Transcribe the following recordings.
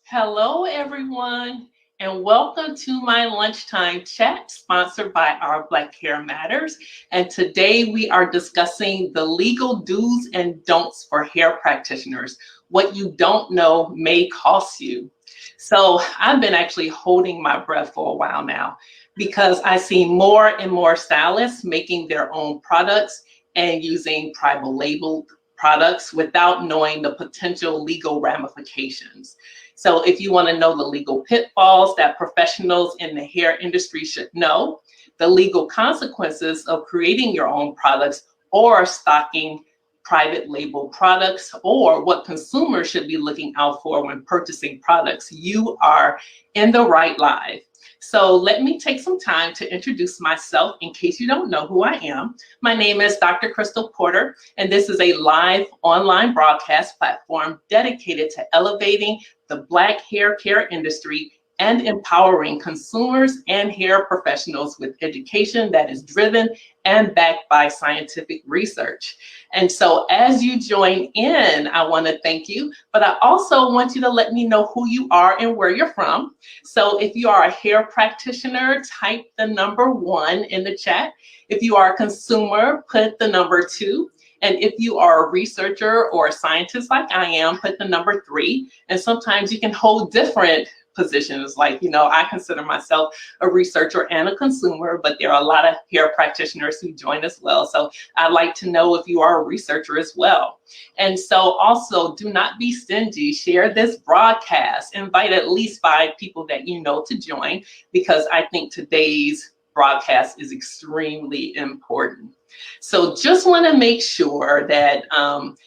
Hello, everyone, and welcome to my lunchtime chat sponsored by Our Black Hair Matters. And today we are discussing the legal do's and don'ts for hair practitioners. What you don't know may cost you. So I've been actually holding my breath for a while now because I see more and more stylists making their own products and using private labeled products without knowing the potential legal ramifications. So if you want to know the legal pitfalls that professionals in the hair industry should know, the legal consequences of creating your own products or stocking private label products, or what consumers should be looking out for when purchasing products, you are in the right live. So let me take some time to introduce myself in case you don't know who I am. My name is Dr. Crystal Porter, and this is a live online broadcast platform dedicated to elevating the Black hair care industry and empowering consumers and hair professionals with education that is driven and backed by scientific research. And so as you join in, I want to thank you, but I also want you to let me know who you are and where you're from. So if you are a hair practitioner, type the number 1 in the chat. If you are a consumer, put the number 2. And if you are a researcher or a scientist like I am, put the number 3. And sometimes you can hold different positions. Like, I consider myself a researcher and a consumer, but there are a lot of hair practitioners who join as well. So I'd like to know if you are a researcher as well. And so also do not be stingy. Share this broadcast. Invite at least 5 people that you know to join, because I think today's broadcast is extremely important. So just want to make sure that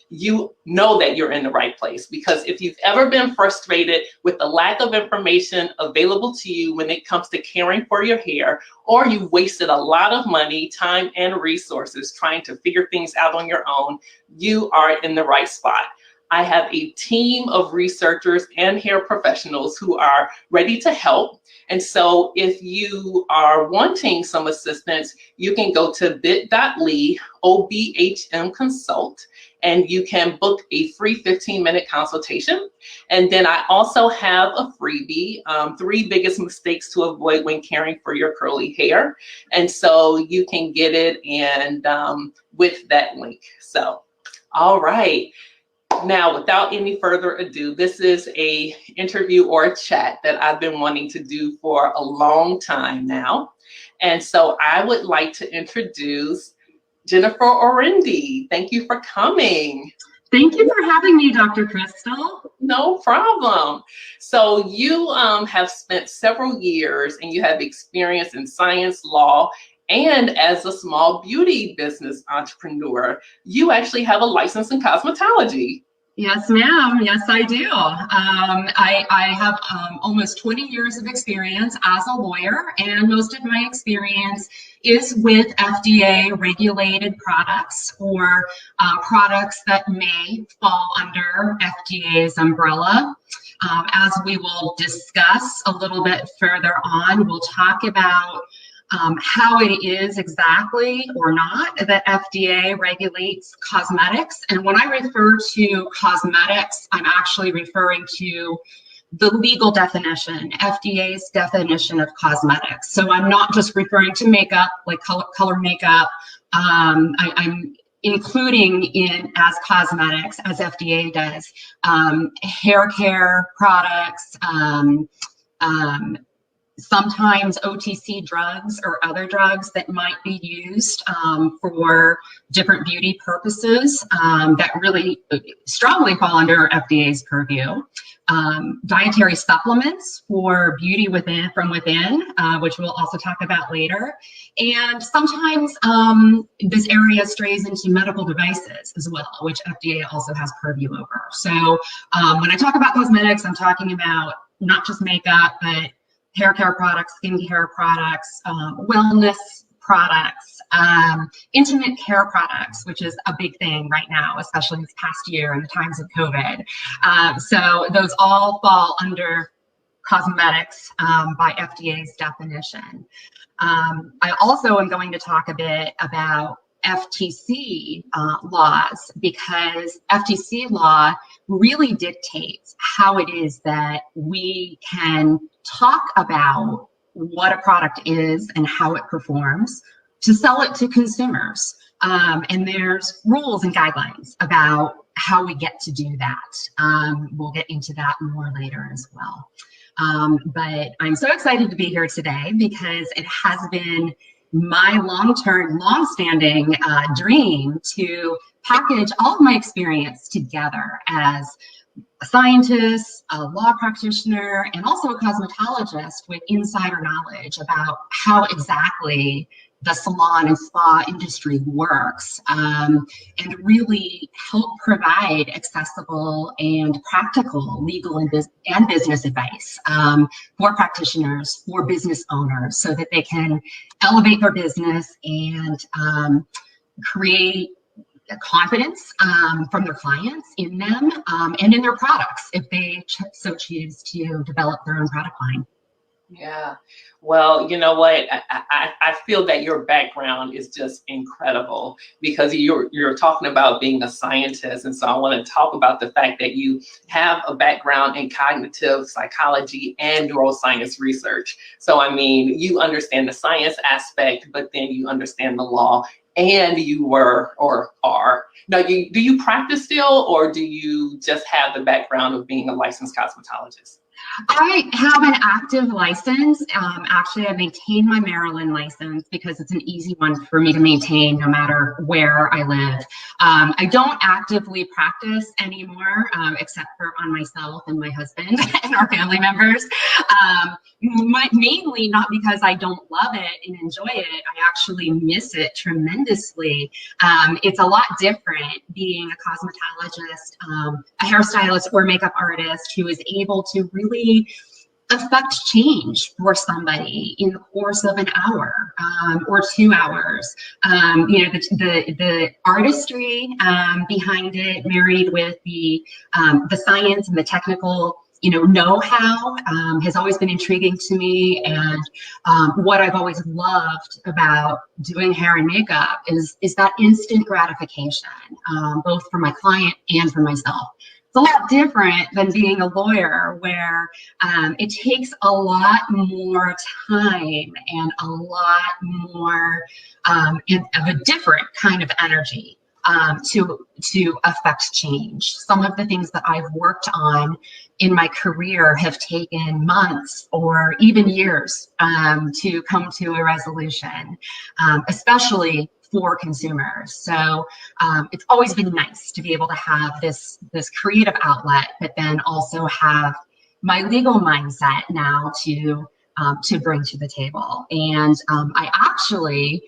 you know that you're in the right place, because if you've ever been frustrated with the lack of information available to you when it comes to caring for your hair, or you've wasted a lot of money, time, and resources trying to figure things out on your own, you are in the right spot. I have a team of researchers and hair professionals who are ready to help. And so if you are wanting some assistance, you can go to bit.ly/OBHM consult, and you can book a free 15-minute consultation. And then I also have a freebie, 3 biggest mistakes to avoid when caring for your curly hair. And so you can get it and with that link. So, all right. Now, without any further ado, this is a interview or a chat that I've been wanting to do for a long time now. And so I would like to introduce Jennifer Orendi. Thank you for coming. Thank you for having me, Dr. Crystal. No problem. So you have spent several years and you have experience in science, law, and as a small beauty business entrepreneur. You actually have a license in cosmetology. Yes, ma'am. Yes, I do. I have almost 20 years of experience as a lawyer, and most of my experience is with FDA regulated products, or products that may fall under FDA's umbrella. As we will discuss a little bit further on, we'll talk about how it is exactly or not that FDA regulates cosmetics. And when I refer to cosmetics, I'm actually referring to the legal definition, FDA's definition of cosmetics. So I'm not just referring to makeup, like color makeup. I'm including in as cosmetics, as FDA does, hair care products, sometimes OTC drugs or other drugs that might be used for different beauty purposes that really strongly fall under FDA's purview. Dietary supplements for beauty from within, which we'll also talk about later. And sometimes this area strays into medical devices as well, which FDA also has purview over. So when I talk about cosmetics, I'm talking about not just makeup, but hair care products, skincare products, wellness products, intimate care products, which is a big thing right now, especially this past year in the times of COVID. So those all fall under cosmetics by FDA's definition. I also am going to talk a bit about FTC laws, because FTC law really dictates how it is that we can talk about what a product is and how it performs to sell it to consumers. And there's rules and guidelines about how we get to do that. We'll get into that more later as well. But I'm so excited to be here today because it has been my long-standing dream to package all of my experience together as a scientist, a law practitioner, and also a cosmetologist with insider knowledge about how exactly the salon and spa industry works, and really help provide accessible and practical legal and business advice for practitioners, for business owners, so that they can elevate their business and create confidence from their clients in them and in their products if they so choose to develop their own product line. Yeah, well, you know what? I feel that your background is just incredible because you're talking about being a scientist, and so I want to talk about the fact that you have a background in cognitive psychology and neuroscience research. So I mean, you understand the science aspect, but then you understand the law, and you were or are. Now, do you practice still, or do you just have the background of being a licensed cosmetologist? I have an active license. Actually, I maintain my Maryland license because it's an easy one for me to maintain no matter where I live. I don't actively practice anymore, except for on myself and my husband and our family members. Mainly not because I don't love it and enjoy it. I actually miss it tremendously. It's a lot different being a cosmetologist, a hairstylist, or makeup artist who is able to really affect change for somebody in the course of an hour or 2 hours. You know, the artistry behind it, married with the science and the technical, you know-how, has always been intriguing to me. And what I've always loved about doing hair and makeup is that instant gratification, both for my client and for myself. It's a lot different than being a lawyer, where it takes a lot more time and a lot more of a different kind of energy to affect change. Some of the things that I've worked on in my career have taken months or even years to come to a resolution, especially for consumers. So it's always been nice to be able to have this creative outlet, but then also have my legal mindset now to bring to the table. And I actually,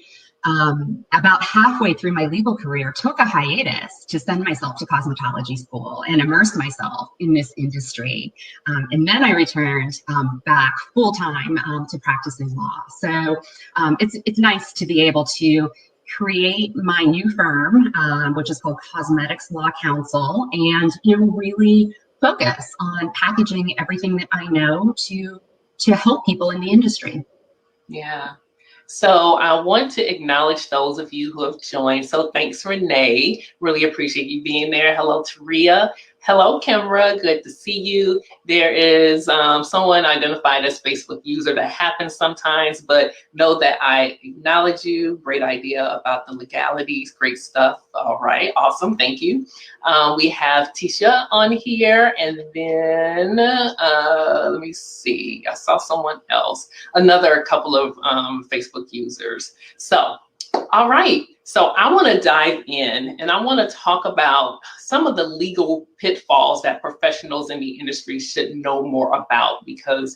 about halfway through my legal career, took a hiatus to send myself to cosmetology school and immerse myself in this industry. And then I returned back full time to practicing law. So it's nice to be able to create my new firm, which is called Cosmetics Law Counsel, and really focus on packaging everything that I know to help people in the industry. Yeah. So I want to acknowledge those of you who have joined. So thanks, Renee. Really appreciate you being there. Hello, Taria. Hello, Kimra. Good to see you. There is someone identified as Facebook user. That happens sometimes, but know that I acknowledge you. Great idea about the legalities. Great stuff. All right. Awesome. Thank you. We have Tisha on here, and then let me see. I saw someone else, another couple of Facebook users. So, all right. So I want to dive in, and I want to talk about some of the legal pitfalls that professionals in the industry should know more about, because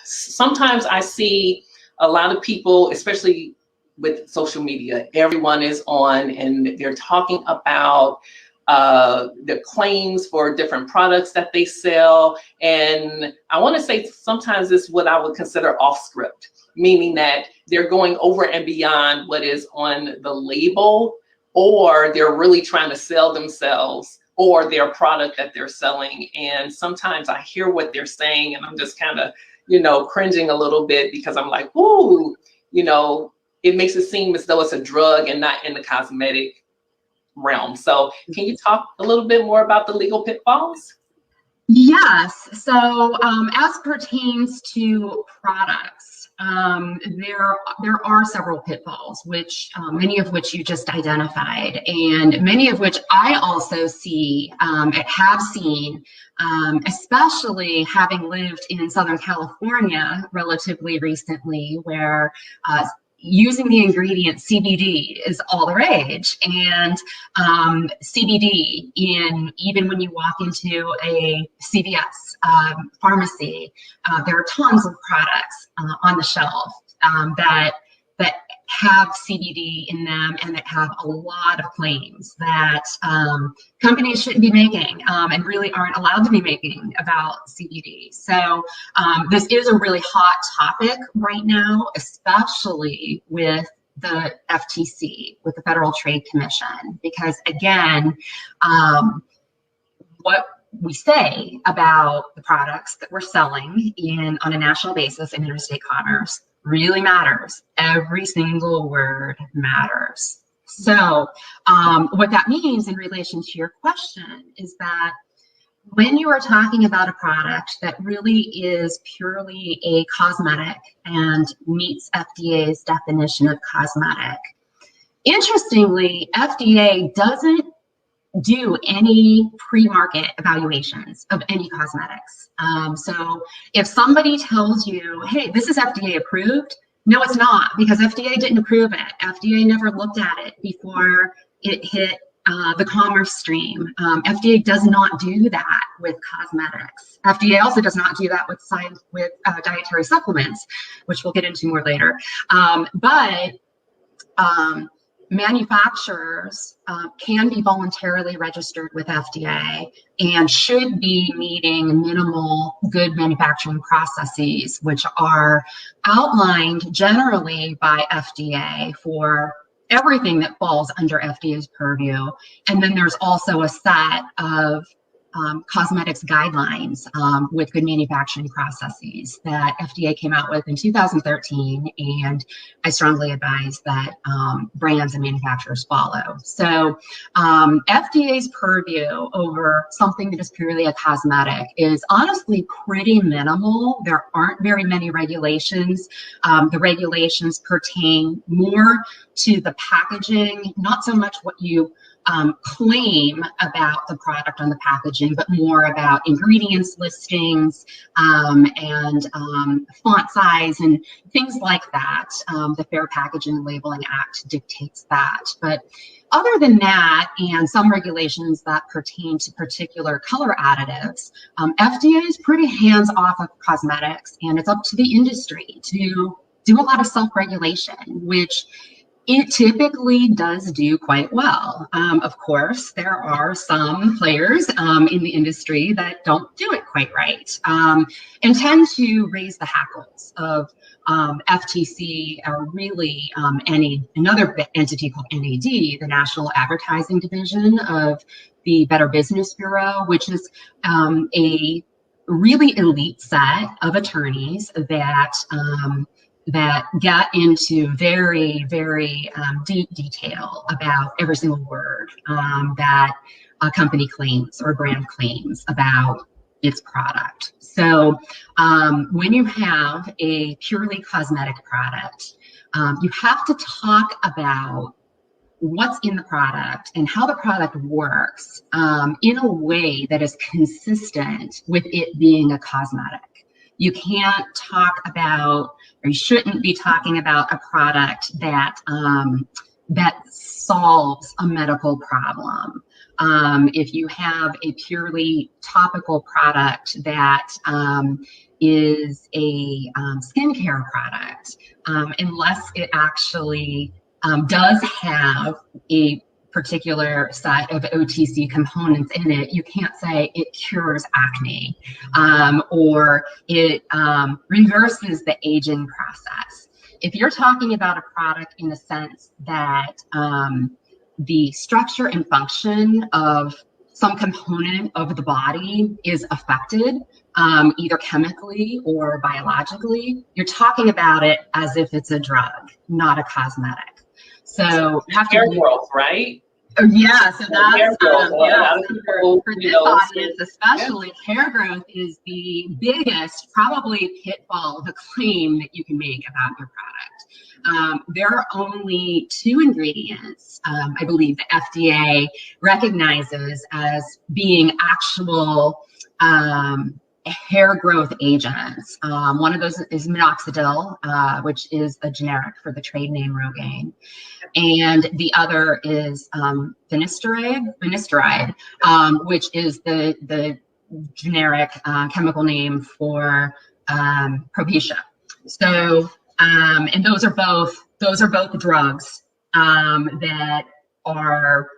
sometimes I see a lot of people, especially with social media, everyone is on and they're talking about the claims for different products that they sell. And I want to say sometimes it's what I would consider off script, meaning that they're going over and beyond what is on the label, or they're really trying to sell themselves or their product that they're selling. And sometimes I hear what they're saying and I'm just kind of, cringing a little bit, because I'm like, ooh, it makes it seem as though it's a drug and not in the cosmetic realm. So can you talk a little bit more about the legal pitfalls? Yes. So as pertains to products, there are several pitfalls, which many of which you just identified, and many of which I also see and have seen, especially having lived in Southern California relatively recently, where using the ingredient CBD is all the rage, and CBD even when you walk into a CVS pharmacy, there are tons of products on the shelf that have CBD in them and that have a lot of claims that companies shouldn't be making and really aren't allowed to be making about CBD. So this is a really hot topic right now, especially with the FTC, with the Federal Trade Commission, because again, what we say about the products that we're selling on a national basis in interstate commerce really matters. Every single word matters. So what that means in relation to your question is that when you are talking about a product that really is purely a cosmetic and meets FDA's definition of cosmetic, interestingly, FDA doesn't do any pre-market evaluations of any cosmetics. So if somebody tells you, hey, this is FDA approved, no, it's not, because FDA didn't approve it. FDA never looked at it before it hit the commerce stream. FDA does not do that with cosmetics. FDA also does not do that with dietary supplements, which we'll get into more later. But manufacturers can be voluntarily registered with FDA and should be meeting minimal good manufacturing processes, which are outlined generally by FDA for everything that falls under FDA's purview. And then there's also a set of cosmetics guidelines with good manufacturing processes that FDA came out with in 2013, and I strongly advise that brands and manufacturers follow. So FDA's purview over something that is purely a cosmetic is honestly pretty minimal. There aren't very many regulations. The regulations pertain more to the packaging, not so much what you claim about the product on the packaging, but more about ingredients listings and font size and things like that. The Fair Packaging and Labeling Act dictates that. But other than that, and some regulations that pertain to particular color additives, FDA is pretty hands-off of cosmetics, and it's up to the industry to do a lot of self-regulation, which it typically does do quite well. Of course, there are some players in the industry that don't do it quite right and tend to raise the hackles of FTC or really another entity called NAD, the National Advertising Division of the Better Business Bureau, which is a really elite set of attorneys that get into very, very deep detail about every single word that a company claims or a brand claims about its product. So when you have a purely cosmetic product, you have to talk about what's in the product and how the product works in a way that is consistent with it being a cosmetic. You can't talk about, or you shouldn't be talking about a product that solves a medical problem. If you have a purely topical product that is a skincare product, unless it actually does have a particular set of OTC components in it, you can't say it cures acne or it reverses the aging process. If you're talking about a product in the sense that the structure and function of some component of the body is affected either chemically or biologically, you're talking about it as if it's a drug, not a cosmetic. So you have to hair growth, right? Yeah, so that's hair growth. yeah, for You this know, audience especially, hair growth is the biggest probably pitfall of a claim that you can make about your product. There are only 2 ingredients, I believe the FDA recognizes as being actual hair growth agents. One of those is minoxidil, which is a generic for the trade name Rogaine. And the other is finasteride, which is the generic chemical name for Propecia. So, and those are both drugs that are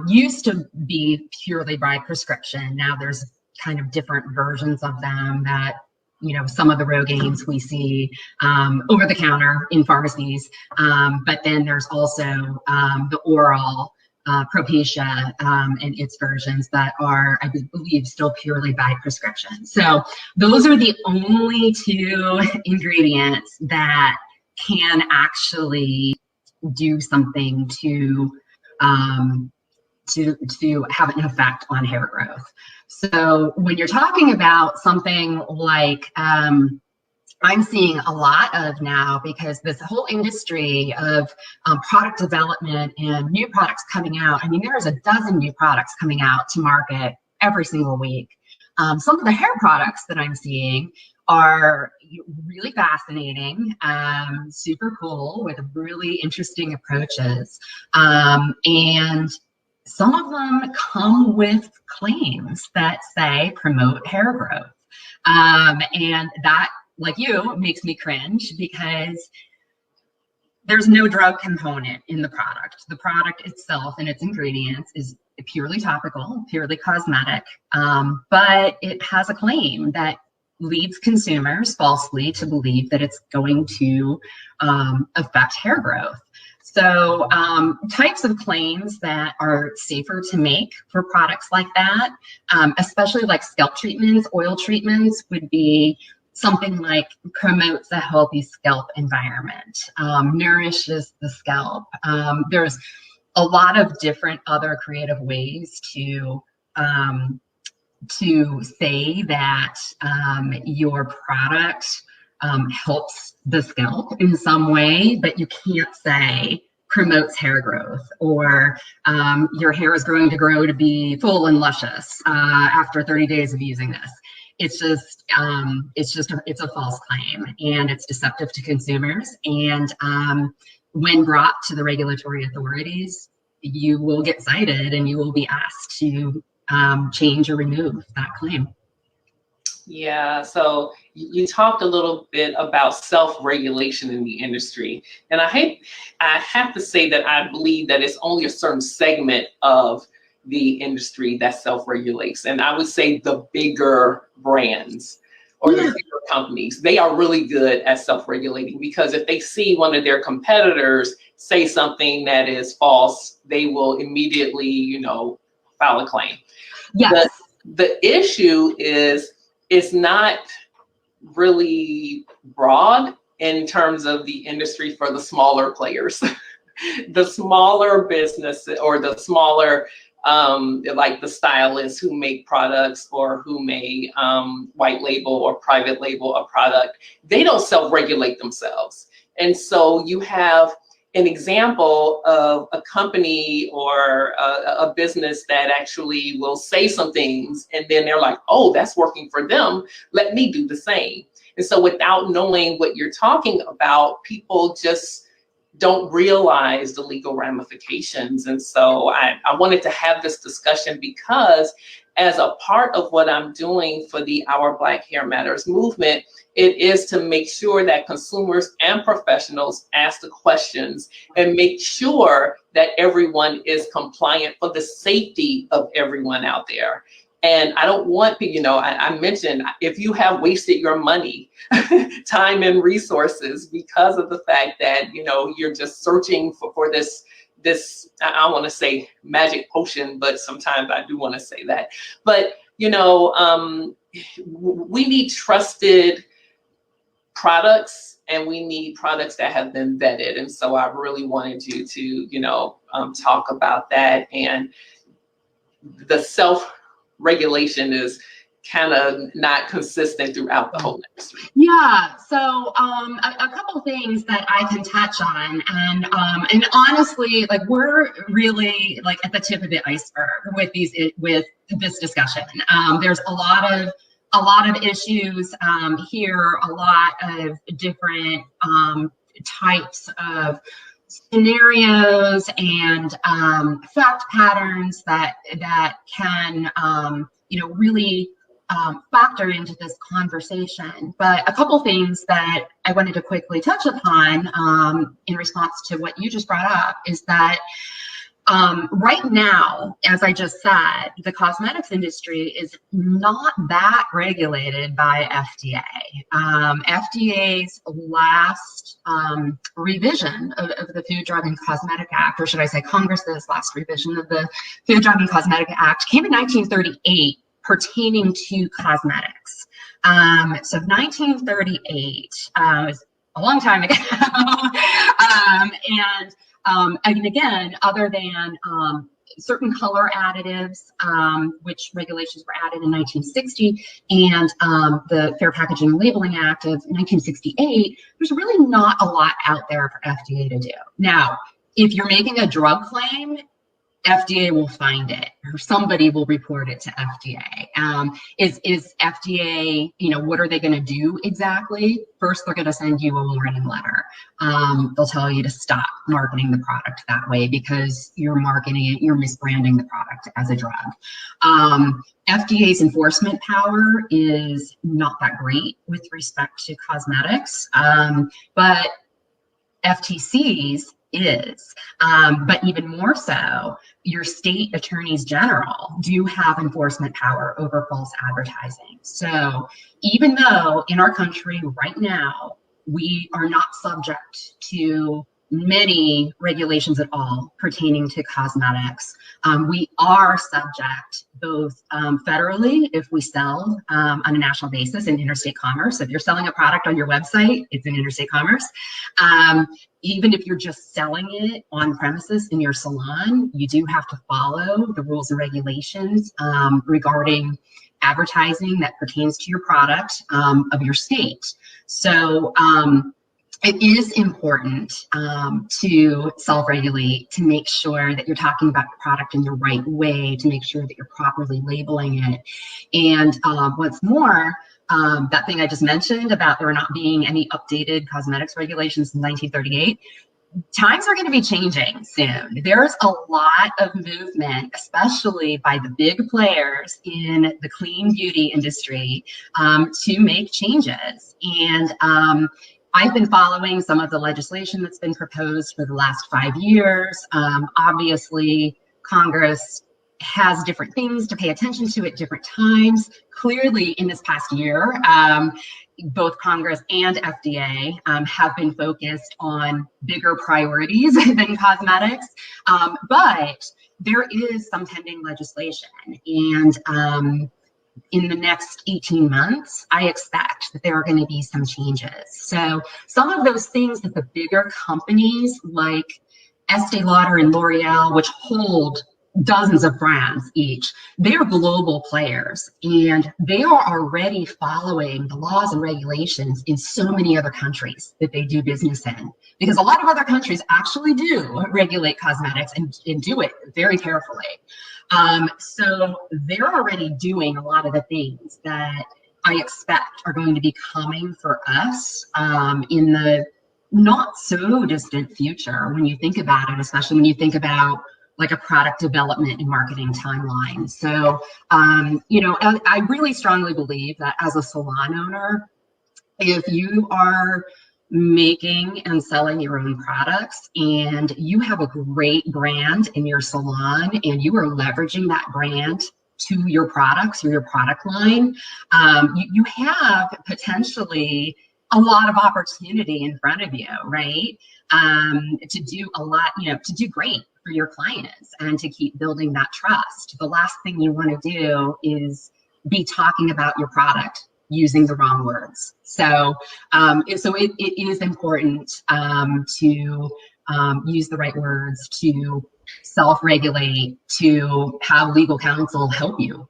used to be purely by prescription. Now there's kind of different versions of them that, you know, some of the Rogaines we see over the counter in pharmacies, but then there's also the oral Propecia and its versions that are, I believe, still purely by prescription. So those are the only 2 ingredients that can actually do something to have an effect on hair growth. So when you're talking about something like I'm seeing a lot of now, because this whole industry of product development and new products coming out, I mean, there's a dozen new products coming out to market every single week. Some of the hair products that I'm seeing are really fascinating, super cool with really interesting approaches. And some of them come with claims that say promote hair growth. And that, like you, makes me cringe because there's no drug component in the product. The product itself and its ingredients is purely topical, purely cosmetic, but it has a claim that leads consumers falsely to believe that it's going to affect hair growth. So types of claims that are safer to make for products like that, especially like scalp treatments, oil treatments, would be something like promotes a healthy scalp environment, nourishes the scalp. There's a lot of different other creative ways to say that your product helps the scalp in some way, but you can't say promotes hair growth or your hair is going to grow to be full and luscious after 30 days of using this. It's a false claim, and it's deceptive to consumers. And when brought to the regulatory authorities, you will get cited and you will be asked to change or remove that claim. Yeah, so you talked a little bit about self-regulation in the industry. And I have to say that I believe that it's only a certain segment of the industry that self-regulates. And I would say the bigger brands or the bigger companies, they are really good at self-regulating, because if they see one of their competitors say something that is false, they will immediately, you know, file a claim. Yes. The issue is, it's not really broad in terms of the industry for the smaller players. The smaller business or the smaller, like the stylists who make products or who may white label or private label a product, they don't self-regulate themselves. And so you have an example of a company or a business that actually will say some things, and then they're like, oh, that's working for them, let me do the same. And so without knowing what you're talking about, people just don't realize the legal ramifications. And so I wanted to have this discussion because as a part of what I'm doing for the Our Black Hair Matters movement, it is to make sure that consumers and professionals ask the questions and make sure that everyone is compliant for the safety of everyone out there. And I don't want people, you know, I mentioned, if you have wasted your money, time and resources because of the fact that, you know, you're just searching for this, I want to say magic potion, but sometimes I do want to say that. But, you know, we need trusted products, and we need products that have been vetted. And so I really wanted you to, you know, talk about that. And the self-regulation is kind of not consistent throughout the whole industry. Yeah, so a couple things that I can touch on, and honestly, like, we're really like at the tip of the iceberg with this discussion. There's a lot of issues here, a lot of different types of scenarios and fact patterns that can you know, really factor into this conversation. But a couple things that I wanted to quickly touch upon in response to what you just brought up is that right now, as I just said, the cosmetics industry is not that regulated by FDA. FDA's last revision of the Food, Drug, and Cosmetic Act, or should I say Congress's last revision of the Food, Drug, and Cosmetic Act, came in 1938 pertaining to cosmetics. So 1938 was a long time ago. And again, other than certain color additives, which regulations were added in 1960, and the Fair Packaging and Labeling Act of 1968, there's really not a lot out there for FDA to do. Now, if you're making a drug claim, FDA will find it, or somebody will report it to FDA. Is FDA, you know, what are they going to do exactly? First, they're going to send you a warning letter. They'll tell you to stop marketing the product that way because you're marketing it, you're misbranding the product as a drug. FDA's enforcement power is not that great with respect to cosmetics, but FTC's is, but even more so, your state attorneys general do have enforcement power over false advertising. So even though in our country right now, we are not subject to many regulations at all pertaining to cosmetics, we are subject both federally if we sell on a national basis in interstate commerce. If you're selling a product on your website, it's in interstate commerce. Even if you're just selling it on premises in your salon, you do have to follow the rules and regulations regarding advertising that pertains to your product of your state. So it is important to self-regulate, to make sure that you're talking about the product in the right way, to make sure that you're properly labeling it. And what's more, that thing I just mentioned about there not being any updated cosmetics regulations in 1938, times are going to be changing soon. There's a lot of movement, especially by the big players in the clean beauty industry, to make changes. And I've been following some of the legislation that's been proposed for the last 5 years. Obviously, Congress has different things to pay attention to at different times. Clearly, in this past year, both Congress and FDA have been focused on bigger priorities than cosmetics, but there is some pending legislation, and in the next 18 months, I expect that there are going to be some changes. So some of those things that the bigger companies like Estee Lauder and L'Oreal, which hold dozens of brands each, they're global players, and they are already following the laws and regulations in so many other countries that they do business in, because a lot of other countries actually do regulate cosmetics and do it very carefully. So they're already doing a lot of the things that I expect are going to be coming for us in the not so distant future when you think about it, especially when you think about like a product development and marketing timeline. So, you know, I really strongly believe that as a salon owner, if you are making and selling your own products and you have a great brand in your salon and you are leveraging that brand to your products or your product line, you have potentially a lot of opportunity in front of you, right? To do a lot, you know, to do great for your clients and to keep building that trust. The last thing you want to do is be talking about your product using the wrong words. So, it is important to use the right words, to self-regulate, to have legal counsel help you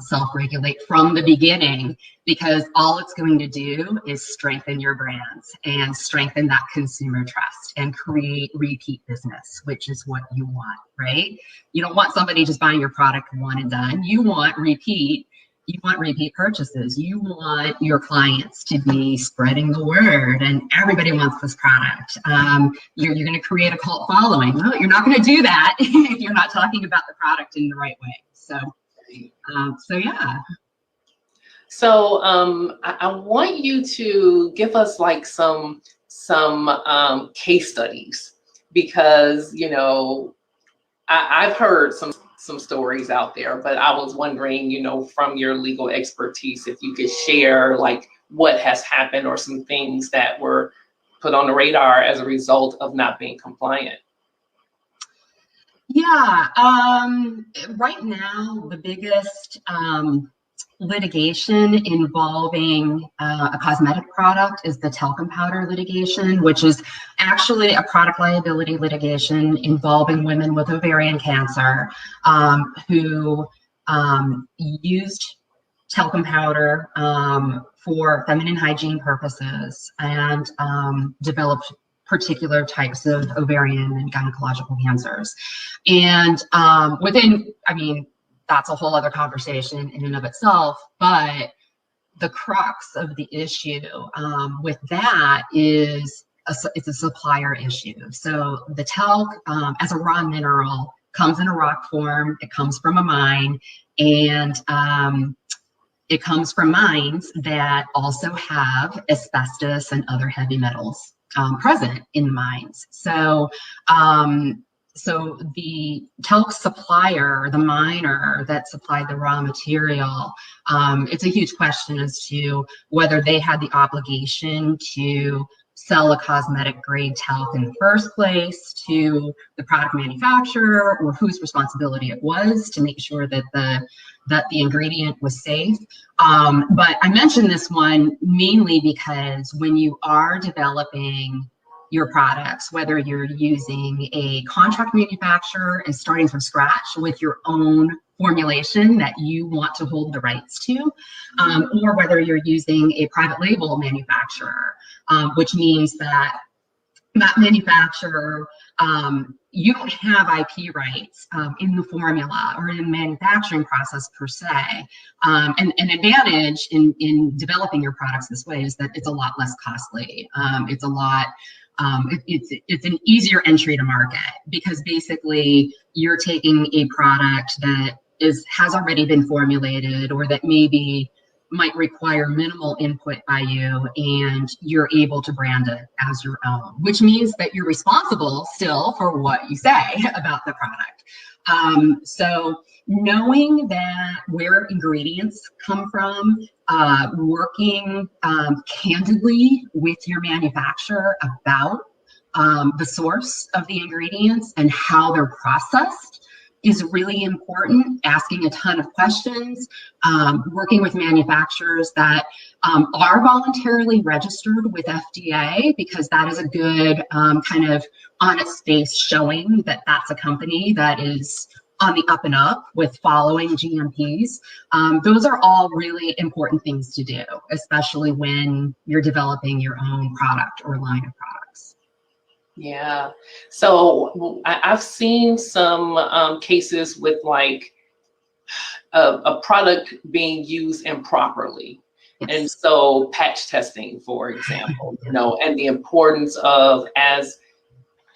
self-regulate from the beginning, because all it's going to do is strengthen your brands and strengthen that consumer trust and create repeat business, which is what you want, right? You don't want somebody just buying your product one and done. You want repeat purchases. You want your clients to be spreading the word, and everybody wants this product. You're going to create a cult following. No, you're not going to do that if you're not talking about the product in the right way. So yeah. So I want you to give us like some case studies, because I've heard some stories out there, but I was wondering, from your legal expertise, if you could share like what has happened or some things that were put on the radar as a result of not being compliant. Yeah, right now the biggest litigation involving a cosmetic product is the talcum powder litigation, which is actually a product liability litigation involving women with ovarian cancer who used talcum powder for feminine hygiene purposes and developed particular types of ovarian and gynecological cancers. And that's a whole other conversation in and of itself, but the crux of the issue with that is it's a supplier issue. So the talc as a raw mineral comes in a rock form, it comes from a mine, and it comes from mines that also have asbestos and other heavy metals present in the mines. So the talc supplier, the miner that supplied the raw material, it's a huge question as to whether they had the obligation to sell a cosmetic grade talc in the first place to the product manufacturer, or whose responsibility it was to make sure that the ingredient was safe. But I mentioned this one mainly because when you are developing your products, whether you're using a contract manufacturer and starting from scratch with your own formulation that you want to hold the rights to, or whether you're using a private label manufacturer, which means that manufacturer, you don't have IP rights in the formula or in the manufacturing process per se. And an advantage in developing your products this way is that it's a lot less costly. It's a lot it's an easier entry to market, because basically you're taking a product that has already been formulated, or that maybe might require minimal input by you, and you're able to brand it as your own, which means that you're responsible still for what you say about the product. So knowing that where ingredients come from, working candidly with your manufacturer about the source of the ingredients and how they're processed is really important. Asking a ton of questions, working with manufacturers that are voluntarily registered with FDA, because that is a good kind of on its face showing that that's a company that is on the up and up with following GMPs. Those are all really important things to do, especially when you're developing your own product or line of products. Yeah. So I've seen some cases with like a product being used improperly. Yes. And so patch testing, for example, and the importance of, as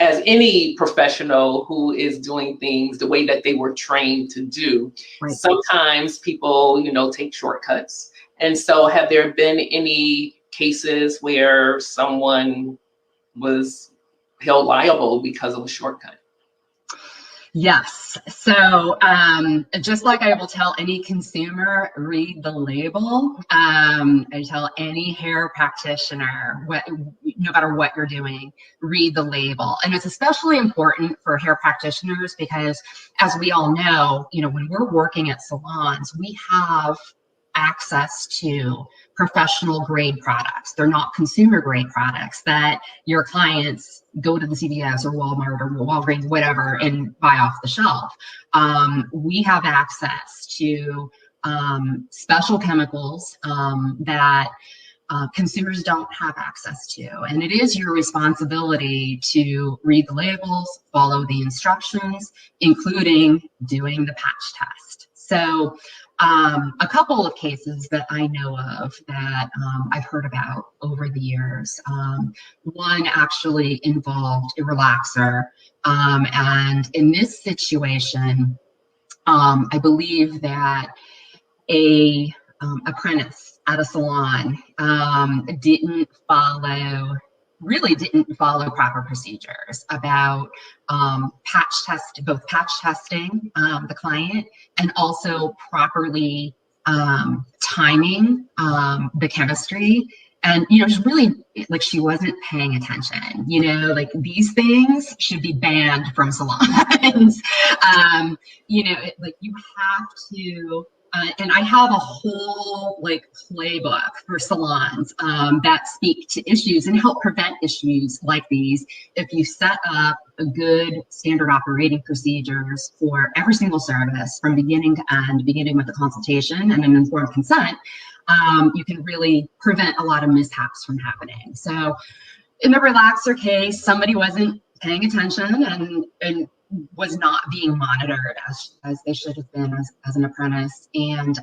any professional who is doing things the way that they were trained to do, right, sometimes people, take shortcuts. And so have there been any cases where someone was held liable because of a shortcut? Yes. So just like I will tell any consumer, read the label. I tell any hair practitioner, no matter what you're doing, read the label. And it's especially important for hair practitioners because, as we all know, when we're working at salons, we have access to professional grade products. They're not consumer grade products that your clients go to the CVS or Walmart or Walgreens, whatever, and buy off the shelf. We have access to special chemicals that consumers don't have access to. And it is your responsibility to read the labels, follow the instructions, including doing the patch test. So a couple of cases that I know of that I've heard about over the years. One actually involved a relaxer. And in this situation, I believe that a apprentice at a salon really didn't follow proper procedures about both patch testing the client and also properly timing the chemistry. And, just really, like, she wasn't paying attention, like, these things should be banned from salons. Like, you have to, and I have a whole, like, playbook for salons that speak to issues and help prevent issues like these. If you set up a good standard operating procedures for every single service from beginning to end, beginning with the consultation and an informed consent, you can really prevent a lot of mishaps from happening. So in the relaxer case, somebody wasn't paying attention and was not being monitored as they should have been as an apprentice. And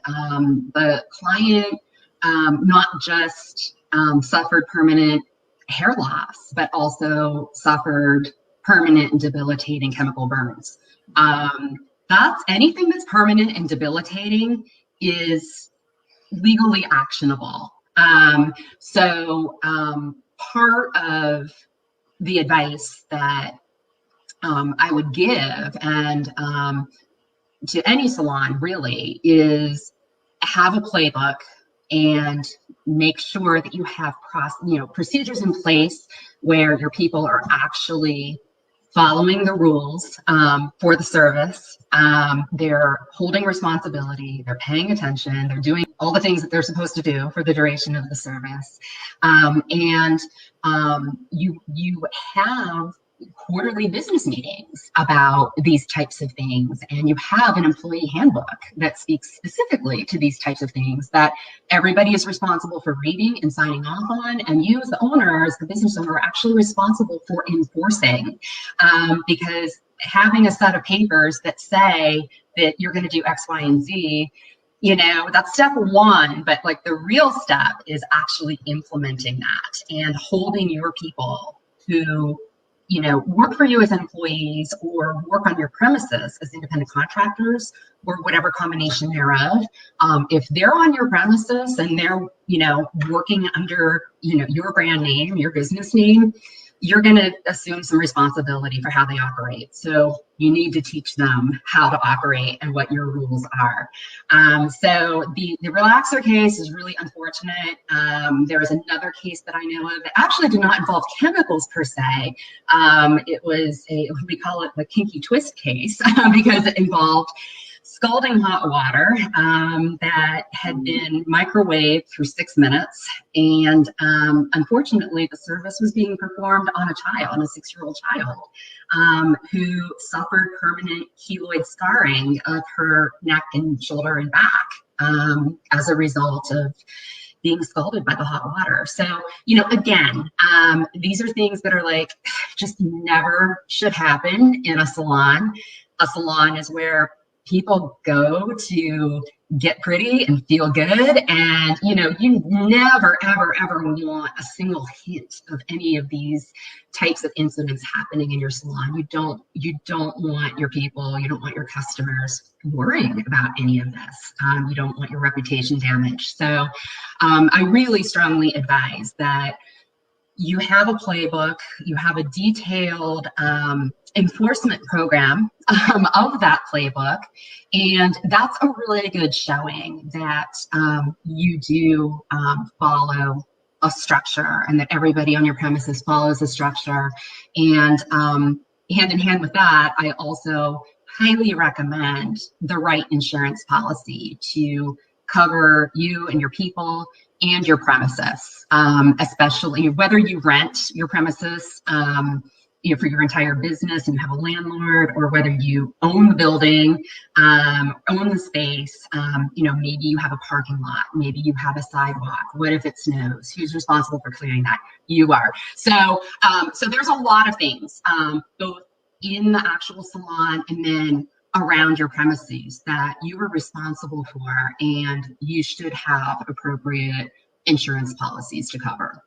the client not just suffered permanent hair loss, but also suffered permanent and debilitating chemical burns. That's anything that's permanent and debilitating is legally actionable. So part of the advice that I would give and to any salon really is have a playbook and make sure that you have procedures in place where your people are actually following the rules for the service. They're holding responsibility, they're paying attention, they're doing all the things that they're supposed to do for the duration of the service. And you have quarterly business meetings about these types of things, and you have an employee handbook that speaks specifically to these types of things that everybody is responsible for reading and signing off on, and you as the owner, as the business owner, are actually responsible for enforcing, because having a set of papers that say that you're going to do X, Y, and Z, that's step one, but like the real step is actually implementing that and holding your people who work for you as employees or work on your premises as independent contractors or whatever combination thereof. If they're on your premises and they're, working under, your brand name, your business name, you're going to assume some responsibility for how they operate. So you need to teach them how to operate and what your rules are. So the relaxer case is really unfortunate. There is another case that I know of that actually did not involve chemicals per se. It was we call it the kinky twist case because it involved scalding hot water that had been microwaved for 6 minutes. And unfortunately, the service was being performed on a 6-year-old child, who suffered permanent keloid scarring of her neck and shoulder and back as a result of being scalded by the hot water. So, again, these are things that are like, just never should happen in a salon. A salon is where people go to get pretty and feel good. And, you never, ever, ever want a single hint of any of these types of incidents happening in your salon. You don't want your people, you don't want your customers worrying about any of this. You don't want your reputation damaged. So I really strongly advise that you have a playbook, you have a detailed enforcement program of that playbook, and that's a really good showing that you do follow a structure and that everybody on your premises follows a structure. And hand in hand with that, I also highly recommend the right insurance policy to cover you and your people and your premises, especially whether you rent your premises for your entire business and you have a landlord, or whether you own the building, own the space. Maybe you have a parking lot, maybe you have a sidewalk. What if it snows? Who's responsible for clearing that? You are. So there's a lot of things, both in the actual salon and then around your premises, that you are responsible for, and you should have appropriate insurance policies to cover.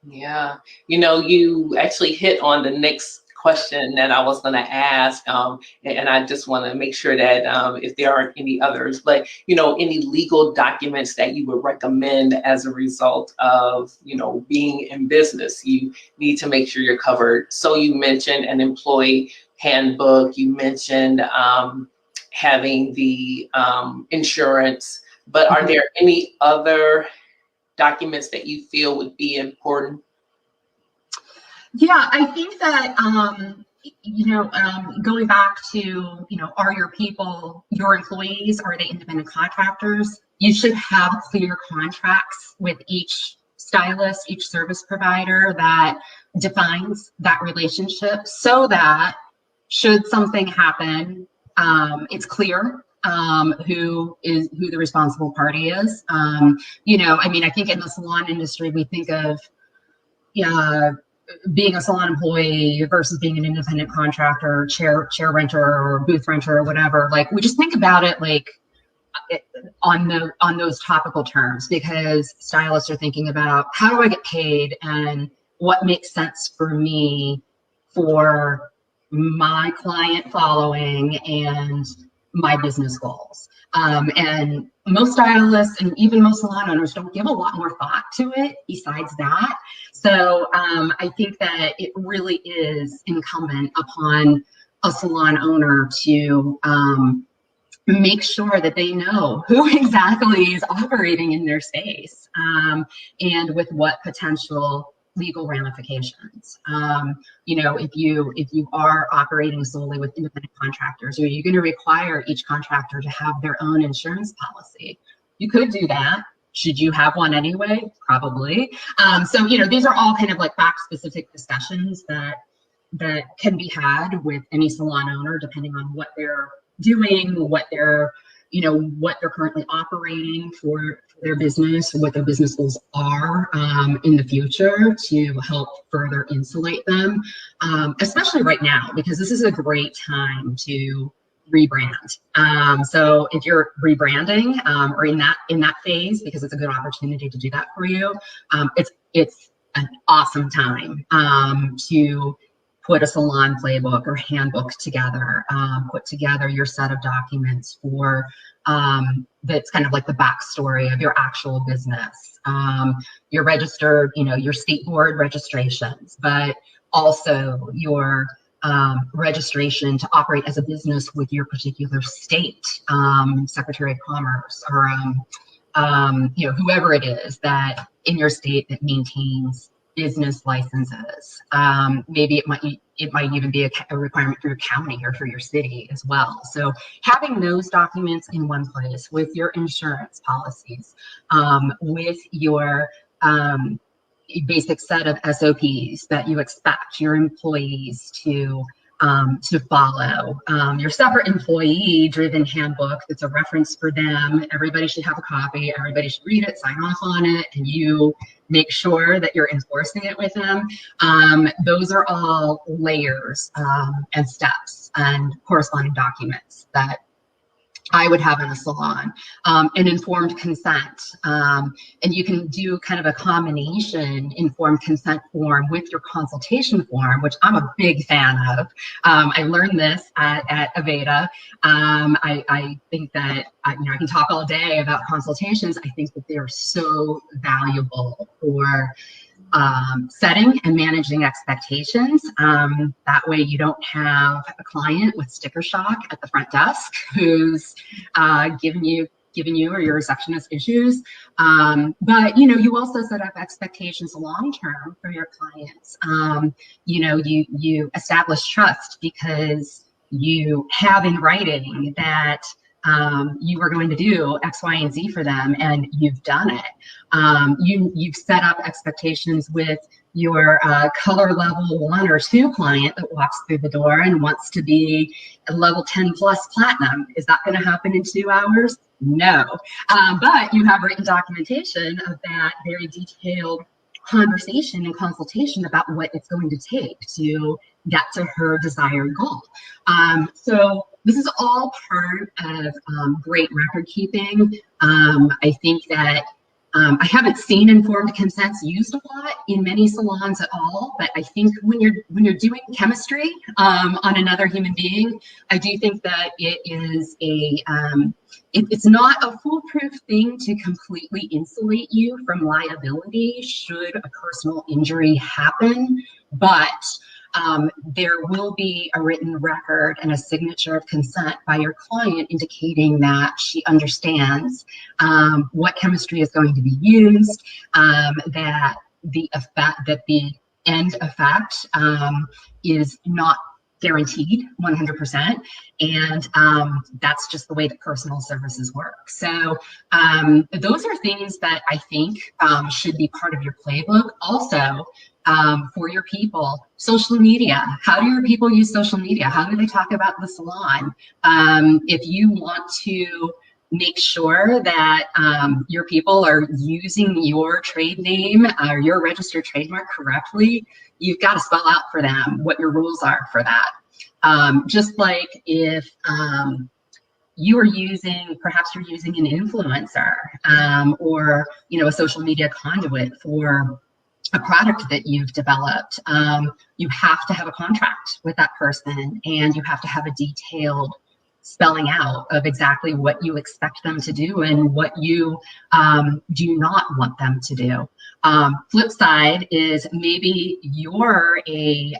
Yeah, you actually hit on the next question that I was going to ask, and I just want to make sure that if there aren't any others, but any legal documents that you would recommend as a result of being in business, you need to make sure you're covered. So you mentioned an employee handbook, you mentioned having the insurance, but are there any other documents that you feel would be important? Yeah, I think that, going back to, are your people your employees? Are they independent contractors? You should have clear contracts with each stylist, each service provider that defines that relationship, so that should something happen, it's clear who the responsible party is. I think in the salon industry, we think of being a salon employee versus being an independent contractor, chair renter or booth renter or whatever. Like, we just think about it like on those topical terms, because stylists are thinking about, how do I get paid and what makes sense for me, for my client following and my business goals. And most stylists and even most salon owners don't give a lot more thought to it besides that. So I think that it really is incumbent upon a salon owner to make sure that they know who exactly is operating in their space, and with what potential legal ramifications. If you are operating solely with independent contractors, are you going to require each contractor to have their own insurance policy? You could do that. Should you have one anyway? Probably. These are all kind of like fact-specific discussions that can be had with any salon owner, depending on what they're doing, what they're currently operating for their business, what their business goals are in the future, to help further insulate them, especially right now, because this is a great time to rebrand. So if you're rebranding or in that phase, because it's a good opportunity to do that for you, it's an awesome time to put a salon playbook or handbook together, put together your set of documents for that's kind of like the backstory of your actual business, your registered, your state board registrations, but also your registration to operate as a business with your particular state, Secretary of Commerce, or whoever it is that in your state that maintains business licenses. Maybe it might even be a requirement for your county or for your city as well. So having those documents in one place with your insurance policies, with your basic set of SOPs that you expect your employees to follow, your separate employee-driven handbook that's a reference for them. Everybody should have a copy. Everybody should read it, sign off on it, and you make sure that you're enforcing it with them. Those are all layers and steps and corresponding documents that I would have in a salon. An informed consent. And you can do kind of a combination informed consent form with your consultation form, which I'm a big fan of. I learned this at Aveda. I think that, I can talk all day about consultations. I think that they are so valuable for setting and managing expectations. That way you don't have a client with sticker shock at the front desk who's giving you or your receptionist issues. But you also set up expectations long-term for your clients. You establish trust because you have in writing that you are going to do X, Y, and Z for them, and you've done it. You've set up expectations with your color level 1 or 2 client that walks through the door and wants to be a level 10 plus platinum. Is that going to happen in 2 hours? No. But you have written documentation of that very detailed conversation and consultation about what it's going to take to get to her desired goal. So this is all part of great record keeping. I think that I haven't seen informed consents used a lot in many salons at all, but I think when you're doing chemistry on another human being, I do think that it is it's not a foolproof thing to completely insulate you from liability should a personal injury happen, but there will be a written record and a signature of consent by your client indicating that she understands what chemistry is going to be used, that the end effect is not guaranteed 100%, and that's just the way that personal services work. So those are things that I think should be part of your playbook. Also, for your people, social media. How do your people use social media? How do they talk about the salon? If you want to make sure that your people are using your trade name or your registered trademark correctly, you've got to spell out for them what your rules are for that. Just like if you are perhaps you're using an influencer or a social media conduit for a product that you've developed, you have to have a contract with that person, and you have to have a detailed spelling out of exactly what you expect them to do and what you do not want them to do. Flip side is maybe you're a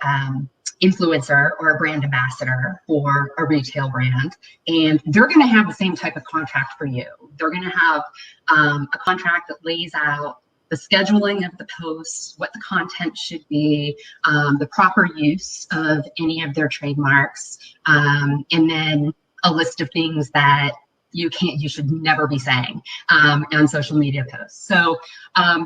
influencer or a brand ambassador for a retail brand, and they're going to have the same type of contract for you. They're going to have a contract that lays out the scheduling of the posts, what the content should be, the proper use of any of their trademarks, and then a list of things that you should never be saying on social media posts. So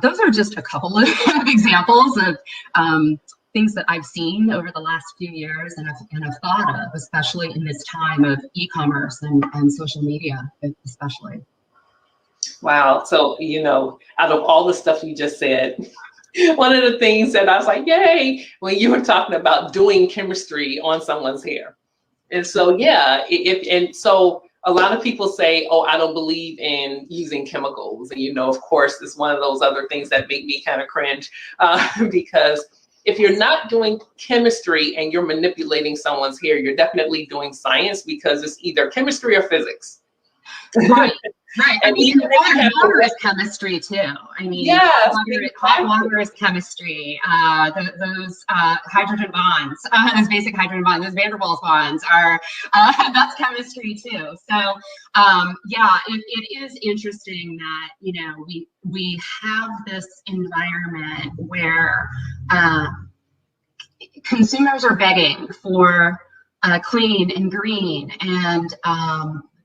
those are just a couple of examples of things that I've seen over the last few years and I've thought of, especially in this time of e-commerce and social media, especially. Wow. So, out of all the stuff you just said, one of the things that I was like, yay, when you were talking about doing chemistry on someone's hair. And so, yeah, so a lot of people say, oh, I don't believe in using chemicals. And, of course, it's one of those other things that make me kind of cringe because if you're not doing chemistry and you're manipulating someone's hair, you're definitely doing science because it's either chemistry or physics. Right. Right. I mean, hot water is chemistry too. I mean, yes, hot water is chemistry. Those hydrogen bonds, those basic hydrogen bonds, those van der Waals bonds are, that's chemistry too. So, yeah, it is interesting that, we have this environment where consumers are begging for clean and green and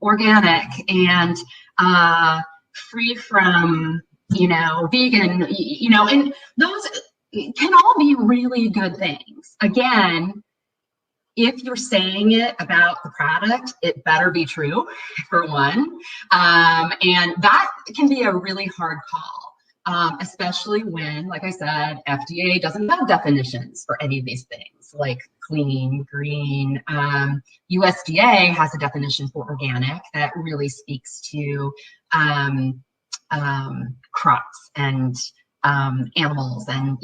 organic and free from, vegan, and those can all be really good things. Again, if you're saying it about the product, it better be true, for one. And that can be a really hard call, especially when, like I said, FDA doesn't have definitions for any of these things, like clean, green. USDA has a definition for organic that really speaks to crops and animals and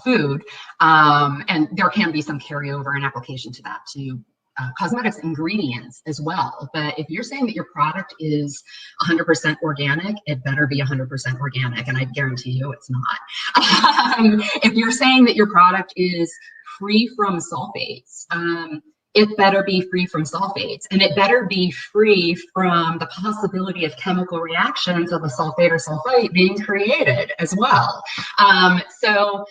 food, and there can be some carryover and application to that to cosmetics ingredients as well. But if you're saying that your product is 100% organic, it better be 100% organic, and I guarantee you it's not. If you're saying that your product is free from sulfates, it better be free from sulfates, and it better be free from the possibility of chemical reactions of a sulfate or sulfite being created as well. So,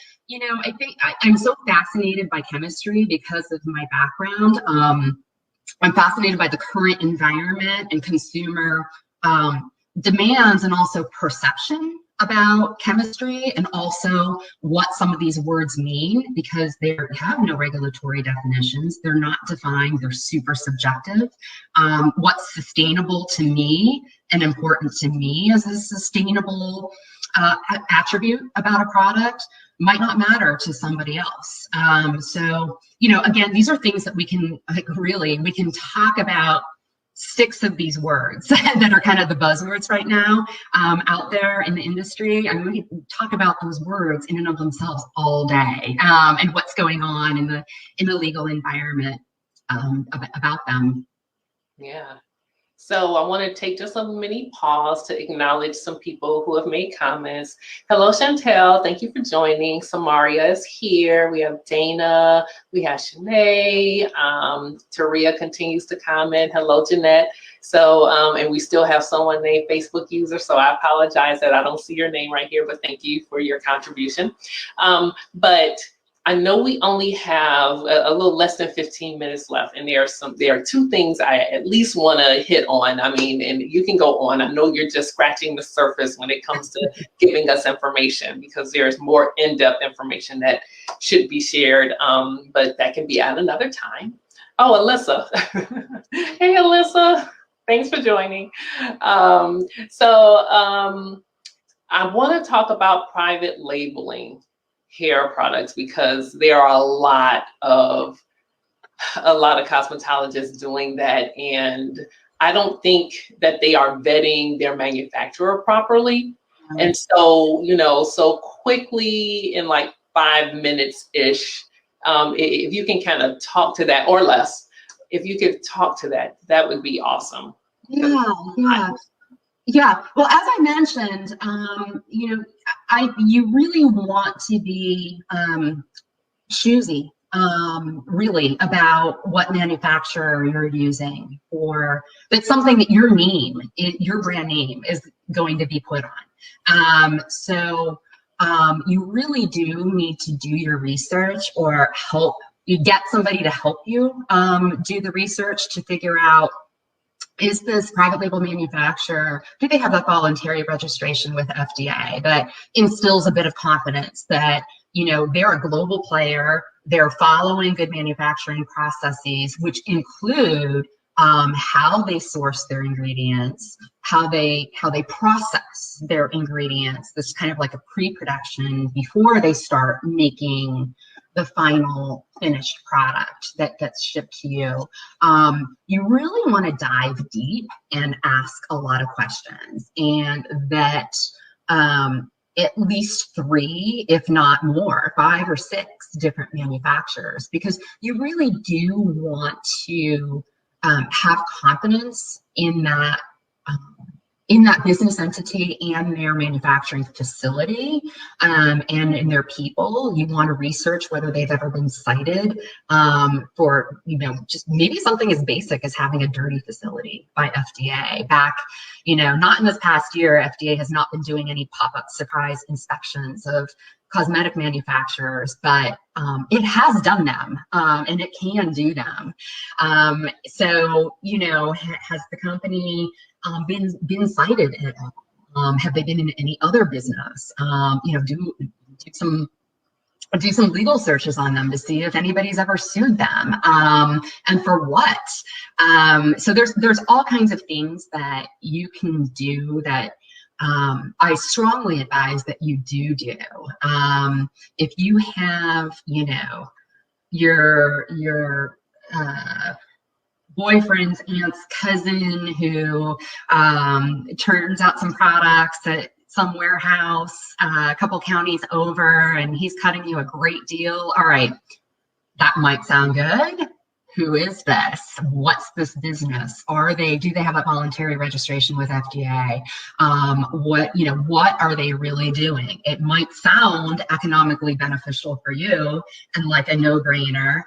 I think I'm so fascinated by chemistry because of my background. I'm fascinated by the current environment and consumer demands, and also perception about chemistry, and also what some of these words mean, because they have no regulatory definitions. They're not defined. They're super subjective. What's sustainable to me and important to me as a sustainable attribute about a product might not matter to somebody else. So, you know, again, these are things that we can we can talk about 6 of these words that are kind of the buzzwords right now out there in the industry. I mean, we can talk about those words in and of themselves all day, and what's going on in the legal environment about them. Yeah. So I want to take just a mini pause to acknowledge some people who have made comments. Hello, Chantel. Thank you for joining. Samaria is here. We have Dana. We have Shanae. Taria continues to comment. Hello, Jeanette. So, and we still have someone named Facebook user. So I apologize that I don't see your name right here, but thank you for your contribution. But I know we only have a little less than 15 minutes left, and there are 2 things I at least want to hit on. I mean, and you can go on. I know you're just scratching the surface when it comes to giving us information, because there's more in-depth information that should be shared, but that can be at another time. Oh, Alyssa. Hey, Alyssa. Thanks for joining. I want to talk about private labeling hair products, because there are a lot of cosmetologists doing that, and I don't think that they are vetting their manufacturer properly. And so, you know, so quickly, in like 5 minutes ish, if you can kind of talk to that, or less, if you could talk to that, that would be awesome. Yeah. Well, as I mentioned, you know, you really want to be choosy, really, about what manufacturer you're using, or that's something that your name, your brand name, is going to be put on. You really do need to do your research, or you get somebody to help you do the research to figure out, is this private label manufacturer, do they have that voluntary registration with FDA that instills a bit of confidence that, you know, they're a global player, they're following good manufacturing processes, which include how they source their ingredients, how they process their ingredients. This kind of like a pre-production before they start making the final finished product that gets shipped to you. You really want to dive deep and ask a lot of questions, and that at least 3, if not more, 5 or 6 different manufacturers, because you really do want to have confidence in that business entity and their manufacturing facility, and in their people. You want to research whether they've ever been cited for, you know, just maybe something as basic as having a dirty facility by FDA. Back, you know, not in this past year, FDA has not been doing any pop-up surprise inspections of cosmetic manufacturers, but it has done them, and it can do them. So, you know, has the company been cited at all? Have they been in any other business? You know, do some legal searches on them to see if anybody's ever sued them, and for what. So there's all kinds of things that you can do that I strongly advise that you do. If you have, you know, your boyfriend's aunt's cousin who turns out some products at some warehouse a couple counties over, and he's cutting you a great deal. All right, that might sound good. Who is this? What's this business? Do they have a voluntary registration with FDA? What are they really doing? It might sound economically beneficial for you and like a no-brainer,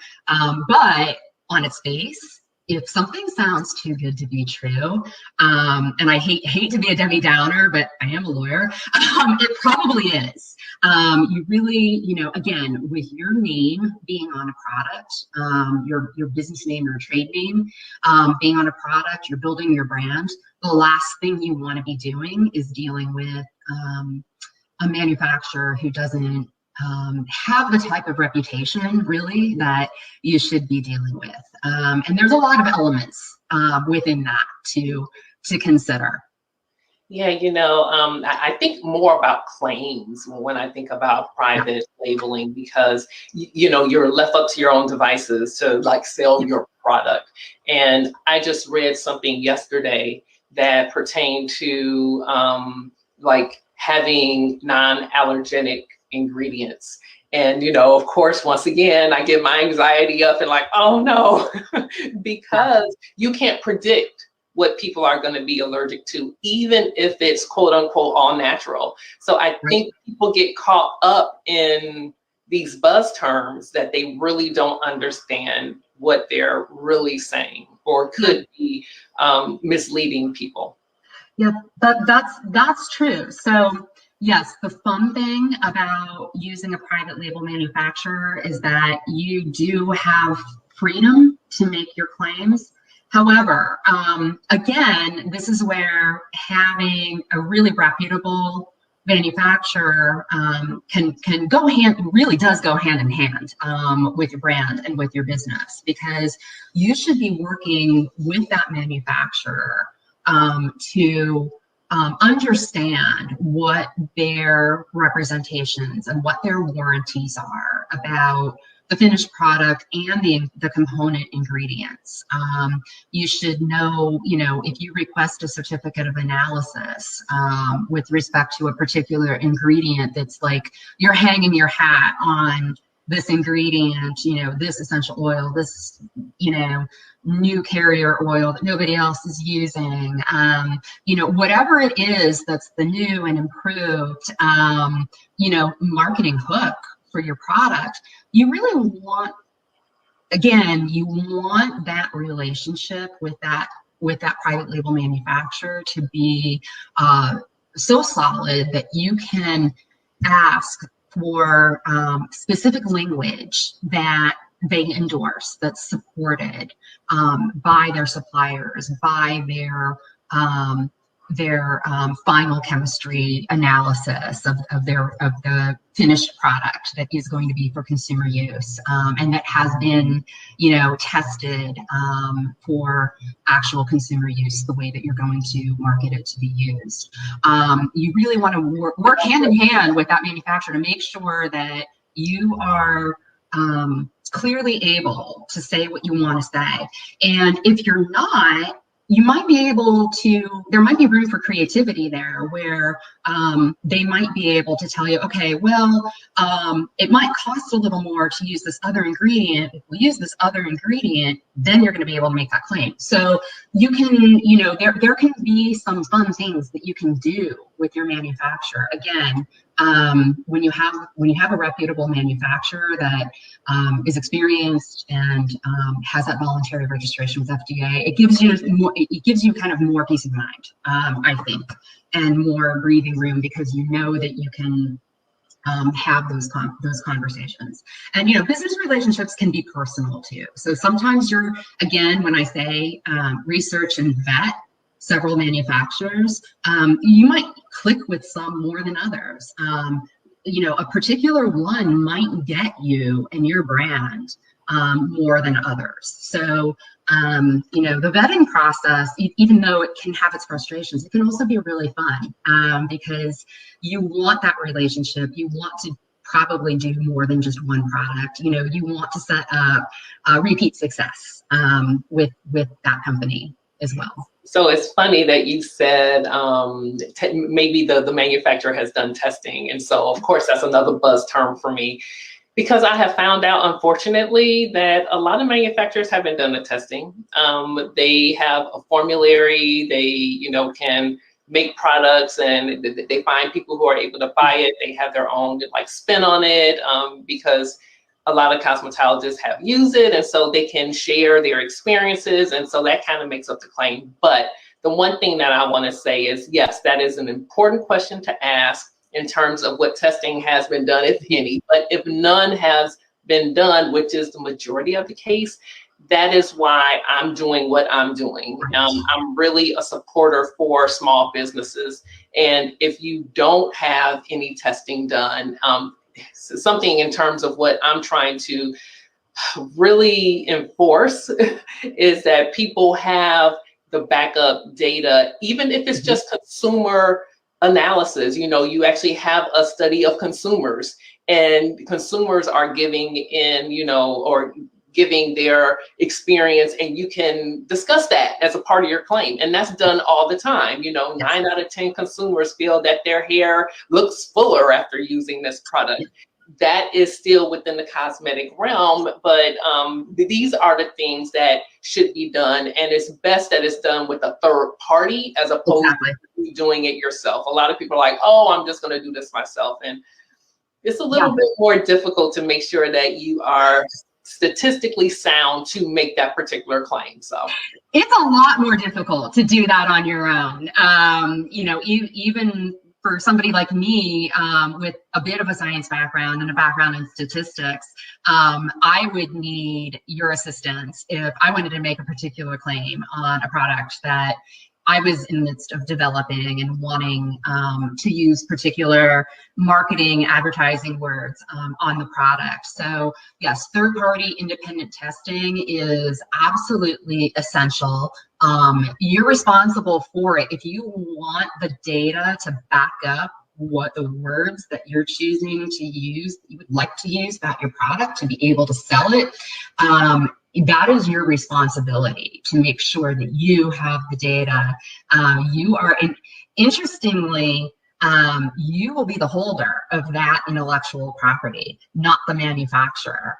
but on its face, if something sounds too good to be true, and I hate to be a Debbie Downer, but I am a lawyer, it probably is. You really, again, with your name being on a product, your business name or trade name being on a product, you're building your brand. The last thing you want to be doing is dealing with a manufacturer who doesn't have the type of reputation really that you should be dealing with. And there's a lot of elements within that to consider. Yeah, I think more about claims when I think about private labeling, because you're left up to your own devices to like sell your product. And I just read something yesterday that pertained to like having non-allergenic ingredients. And, of course, once again, I get my anxiety up and like, oh no, because you can't predict what people are going to be allergic to, even if it's quote unquote all natural. So I think people get caught up in these buzz terms that they really don't understand what they're really saying, or could be misleading people. Yeah, that's true. So yes, the fun thing about using a private label manufacturer is that you do have freedom to make your claims. However, again, this is where having a really reputable manufacturer can go really does go hand in hand with your brand and with your business, because you should be working with that manufacturer to understand what their representations and what their warranties are about the finished product and the component ingredients. You should know, if you request a certificate of analysis with respect to a particular ingredient that's like you're hanging your hat on this ingredient, this essential oil, this, new carrier oil that nobody else is using, whatever it is that's the new and improved, marketing hook for your product, you really want, again, you want that relationship with that private label manufacturer to be so solid that you can ask for specific language that they endorse, that's supported by their suppliers, by their final chemistry analysis of the finished product that is going to be for consumer use, and that has been, tested for actual consumer use, the way that you're going to market it to be used. You really want to work hand in hand with that manufacturer to make sure that you are clearly able to say what you want to say. And if you're not, you might be able to, there might be room for creativity there, where they might be able to tell you, okay, well, it might cost a little more to use this other ingredient. If we use this other ingredient, then you're going to be able to make that claim. So you can, there can be some fun things that you can do with your manufacturer. Again, when you have a reputable manufacturer that is experienced and has that voluntary registration with FDA, it gives you kind of more peace of mind, I think, and more breathing room, because you know that you can have those conversations. And business relationships can be personal too. So sometimes again, when I say research and vet several manufacturers, you might click with some more than others. A particular one might get you and your brand more than others. So, the vetting process, even though it can have its frustrations, it can also be really fun, because you want that relationship. You want to probably do more than just one product. You want to set up repeat success with that company as well. So it's funny that you said maybe the manufacturer has done testing. And so, of course, that's another buzz term for me, because I have found out, unfortunately, that a lot of manufacturers haven't done the testing. They have a formulary, they, can make products, and they find people who are able to buy it. They have their own spin on it, because a lot of cosmetologists have used it, and so they can share their experiences, and so that kind of makes up the claim. But the one thing that I want to say is, yes, that is an important question to ask in terms of what testing has been done, if any. But if none has been done, which is the majority of the case, that is why I'm doing what I'm doing. I'm really a supporter for small businesses. And if you don't have any testing done, something in terms of what I'm trying to really enforce is that people have the backup data, even if it's just consumer analysis. You know, you actually have a study of consumers, and consumers are giving in, you know, or giving their experience, and you can discuss that as a part of your claim. And that's done all the time. You know, 9 out of 10 consumers feel that their hair looks fuller after using this product. That is still within the cosmetic realm, but these are the things that should be done, and it's best that it's done with a third party as opposed to doing it yourself. A lot of people are like, oh, I'm just going to do this myself, and it's a little bit more difficult to make sure that you are statistically sound to make that particular claim. So it's a lot more difficult to do that on your own. You know, even for somebody like me, with a bit of a science background and a background in statistics, I would need your assistance if I wanted to make a particular claim on a product that I was in the midst of developing and wanting to use particular marketing, advertising words on the product. So yes, third-party independent testing is absolutely essential. You're responsible for it. If you want the data to back up what the words that you're choosing to use, you would like to use about your product to be able to sell it, that is your responsibility to make sure that you have the data. You are, interestingly, you will be the holder of that intellectual property, not the manufacturer.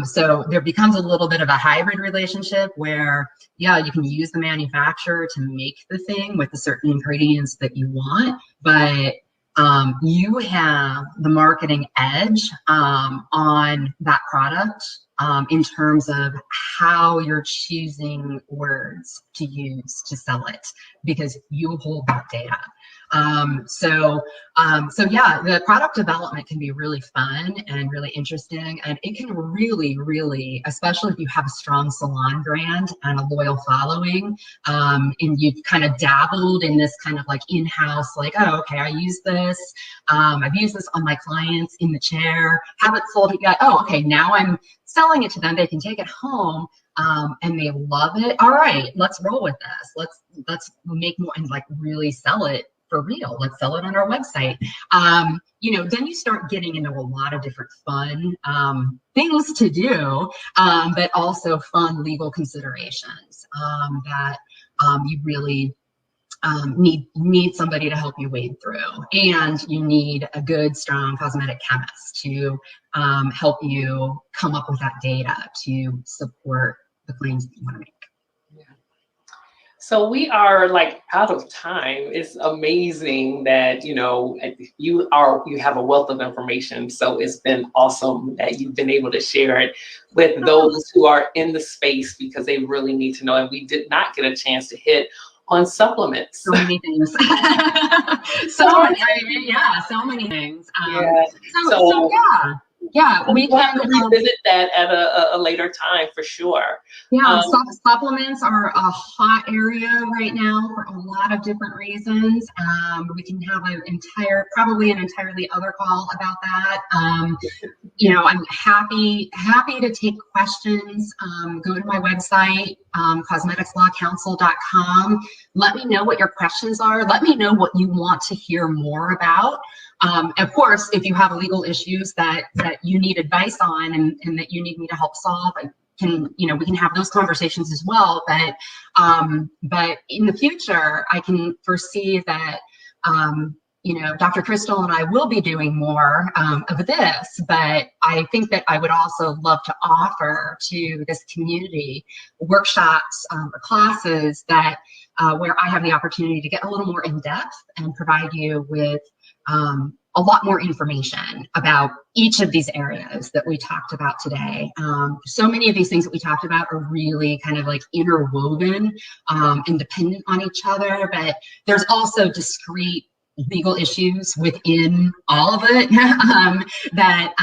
So there becomes a little bit of a hybrid relationship where, yeah, you can use the manufacturer to make the thing with the certain ingredients that you want, but you have the marketing edge on that product in terms of how you're choosing words to use to sell it, because you hold that data. So yeah, the product development can be really fun and really interesting, and it can really, especially if you have a strong salon brand and a loyal following, and you've kind of dabbled in this kind of like in-house, like, oh, okay, I use this, I've used this on my clients in the chair, haven't sold it yet. Oh, okay, now I'm selling it to them. They can take it home, and they love it. All right, let's roll with this. Let's make more and like really sell it for real. Let's sell it on our website. You know, then you start getting into a lot of different fun things to do, but also fun legal considerations that you really need somebody to help you wade through, and you need a good, strong cosmetic chemist to help you come up with that data to support the claims that you want to make. So we are like out of time. It's amazing that, you know, you have a wealth of information. So it's been awesome that you've been able to share it with those who are in the space, because they really need to know. And we did not get a chance to hit on supplements. So many things. So many things. Yeah, we can revisit that at a later time for sure. Yeah, supplements are a hot area right now for a lot of different reasons. We can have probably an entirely other call about that. You know, I'm happy to take questions. Go to my website, cosmeticslawcounsel.com. Let me know what your questions are. Let me know what you want to hear more about. Of course, if you have legal issues that you need advice on and that you need me to help solve, we can have those conversations as well. But in the future, I can foresee that, Dr. Crystal and I will be doing more of this, but I think that I would also love to offer to this community workshops or classes where I have the opportunity to get a little more in depth and provide you with a lot more information about each of these areas that we talked about today. So many of these things that we talked about are really kind of like interwoven and dependent on each other, but there's also discrete legal issues within all of it that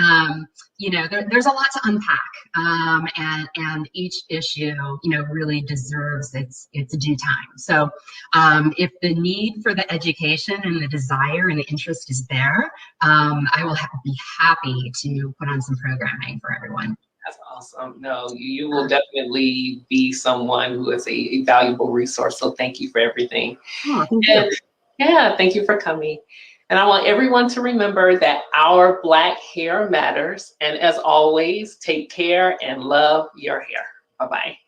you know, there's a lot to unpack, and each issue, you know, really deserves its due time. So if the need for the education and the desire and the interest is there, I will be happy to put on some programming for everyone. That's awesome. No, you will definitely be someone who is a valuable resource. So thank you for everything. Oh, thank you. Yeah, thank you for coming. And I want everyone to remember that our Black hair matters. And as always, take care and love your hair. Bye-bye.